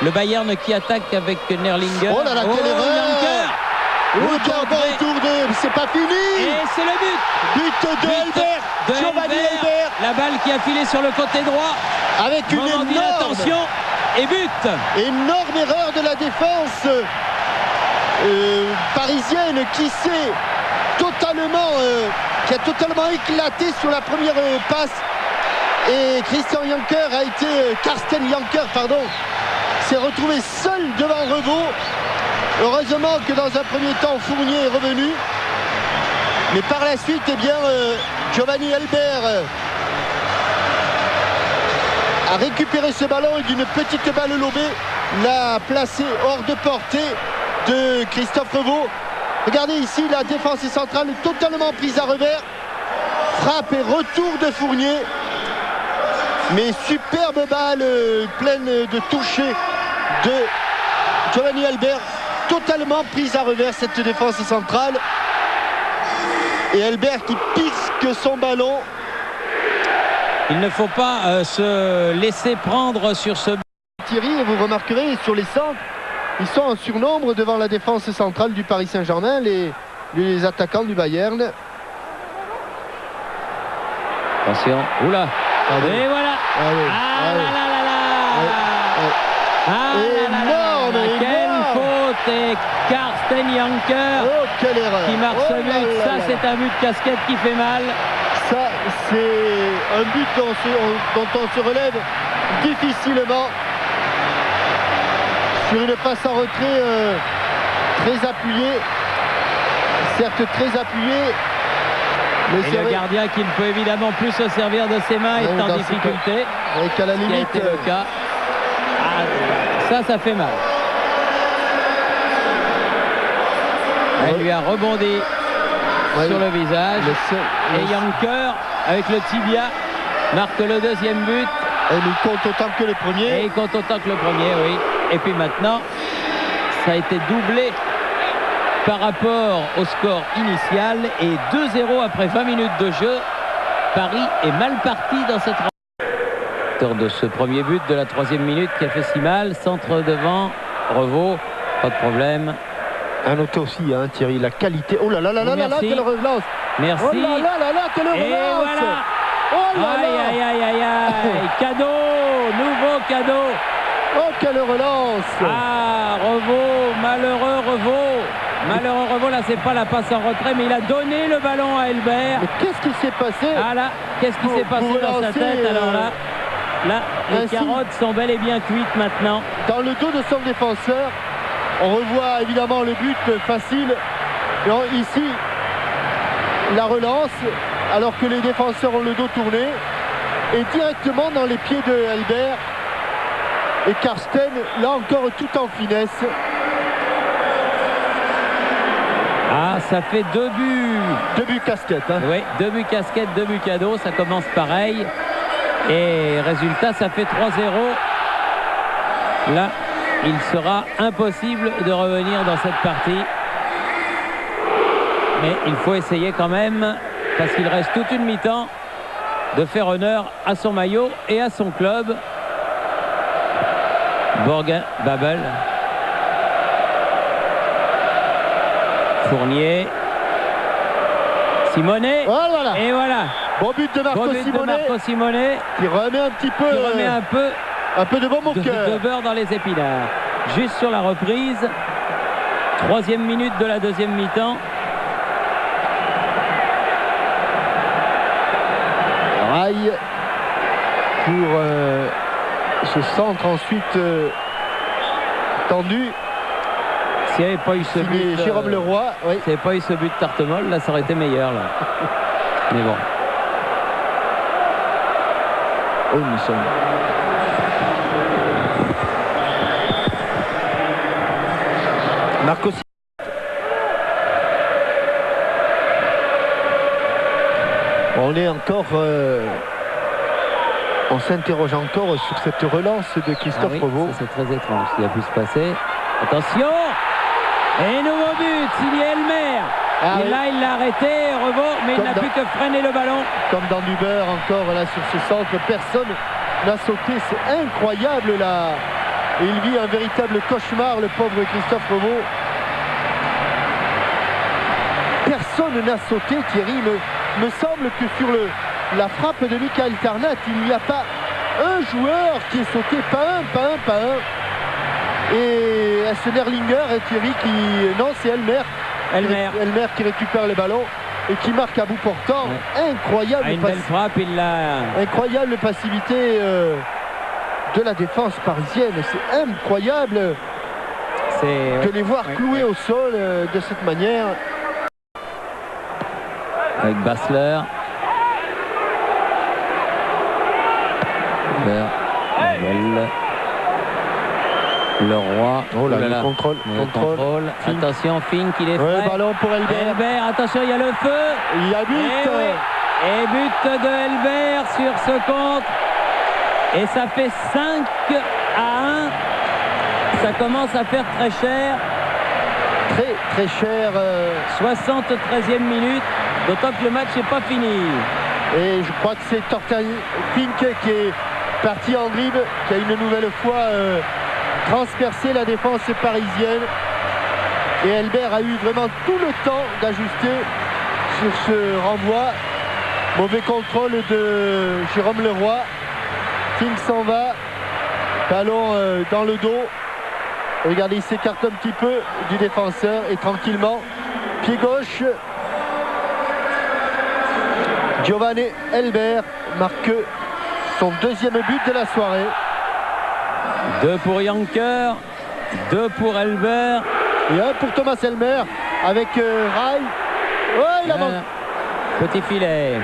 Le Bayern qui attaque avec Nerlinger. Oh là là, quelle erreur! C'est pas fini! Et c'est le but! But de Elbert! Giovanni Elbert! La balle qui a filé sur le côté droit. Avec une énorme et but! Énorme erreur de la défense parisienne qui a totalement éclaté sur la première passe. Et Carsten Janker, s'est retrouvé seul devant Revaux. Heureusement que dans un premier temps, Fournier est revenu. Mais par la suite, Giovanni Elbert a récupéré ce ballon et d'une petite balle lobée l'a placé hors de portée de Christophe Revaux. Regardez ici, la défense centrale totalement prise à revers. Frappe et retour de Fournier. Mais superbe balle pleine de toucher de Giovanni Elbert. Totalement prise à revers cette défense centrale. Et Elbert qui pique son ballon. Il ne faut pas se laisser prendre sur ce Thierry, et vous remarquerez sur les centres, ils sont en surnombre devant la défense centrale du Paris Saint-Germain, les attaquants du Bayern. Attention, oula. Et voilà. Quelle faute! Et Carsten Janker quelle erreur, qui marque ce but. Ça, c'est un but de casquette qui fait mal. Ça, c'est un but dont on se relève difficilement. Sur une passe en retrait très appuyée. Certes très appuyée. Et le gardien qui ne peut évidemment plus se servir de ses mains est en difficulté. Et qu'à la limite, ce qui a été le cas. Ça fait mal. Elle lui a rebondi sur le visage. Et Janker, avec le tibia, marque le deuxième but. Et il compte autant que le premier. Et il compte autant que le premier, oui. Et puis maintenant, ça a été doublé par rapport au score initial. Et 2-0 après 20 minutes de jeu. Paris est mal parti dans cette rencontre. De ce premier but de la 3e minute qui a fait si mal. Centre devant, Revaux, pas de problème. À noter aussi, Thierry, la qualité. Oh là là là là là, quelle relance! Merci. Oh là là là là, quelle relance! Et voilà. Oh là là. Aïe. Cadeau, nouveau cadeau. Oh, quelle relance! Revaux, malheureux Revaux, là c'est pas la passe en retrait, mais il a donné le ballon à Elbert. Mais qu'est-ce qui s'est passé? Qu'est-ce qui s'est passé dans sa tête? Alors là, les carottes sont bel et bien cuites maintenant. Dans le dos de son défenseur, on revoit évidemment le but facile. Et ici, la relance, alors que les défenseurs ont le dos tourné, et directement dans les pieds de Elbert. Et Carsten, là encore, tout en finesse. Ça fait 2 buts. 2 buts casquettes. Oui, 2 buts casquettes, 2 buts cadeaux. Ça commence pareil. Et résultat, ça fait 3-0. Là, il sera impossible de revenir dans cette partie. Mais il faut essayer quand même, parce qu'il reste toute une mi-temps, de faire honneur à son maillot et à son club. Borgen, Babel. Fournier. Simonet. Voilà. Et voilà. Bon but de Marco Simonet. Qui remet un petit peu. Un peu de baume au cœur. De beurre dans les épinards. Juste sur la reprise. 3e minute de la 2e mi-temps. Rail pour ce centre ensuite tendu. S'il n'y avait pas eu ce but, Jérôme Leroy, s'il n'y avait pas eu ce but de Tartemol, là ça aurait été meilleur là. Mais bon. Oh, nous sommes. Marco. On est encore. On s'interroge encore sur cette relance de Christophe Revaux. C'est très étrange ce qui a pu se passer. Attention! Et nouveau but, signé Elmer. Et là, il l'a arrêté, Revaux, mais il n'a plus que freiner le ballon. Comme dans du beurre, encore là sur ce centre, personne n'a sauté. C'est incroyable Et il vit un véritable cauchemar, le pauvre Christophe Revaux. Personne n'a sauté, Thierry. Me semble que sur la frappe de Michael Tarnat, il n'y a pas un joueur qui est sauté, pas un. Et est-ce Nerlinger, Thierry, qui... Non, c'est Elmer qui récupère le ballon et qui marque à bout portant. Ouais. Incroyable, une belle frappe, il l'a... Incroyable passivité de la défense parisienne. C'est incroyable de les voir cloués au sol de cette manière. Avec Basler. Le roi. Oh là là, contrôle. Attention, Fink, il est frais. Ballon pour Elbert. Attention, il y a le feu. Il y a but. Et but de Elbert sur ce compte. Et ça fait 5-1. Ça commence à faire très cher. Très cher. 73e minute. D'autant que le match n'est pas fini. Et je crois que c'est Fink qui est parti en dribble, qui a une nouvelle fois transpercé la défense parisienne. Et Elbert a eu vraiment tout le temps d'ajuster sur ce renvoi. Mauvais contrôle de Jérôme Leroy. Fink s'en va. Ballon dans le dos. Regardez, il s'écarte un petit peu du défenseur et tranquillement, pied gauche, Giovanni Elbert marque son deuxième but de la soirée. 2 pour Yanker, 2 pour Elbert. Et 1 pour Thomas Elmer avec Rai. Oh, il a manqué. Petit filet.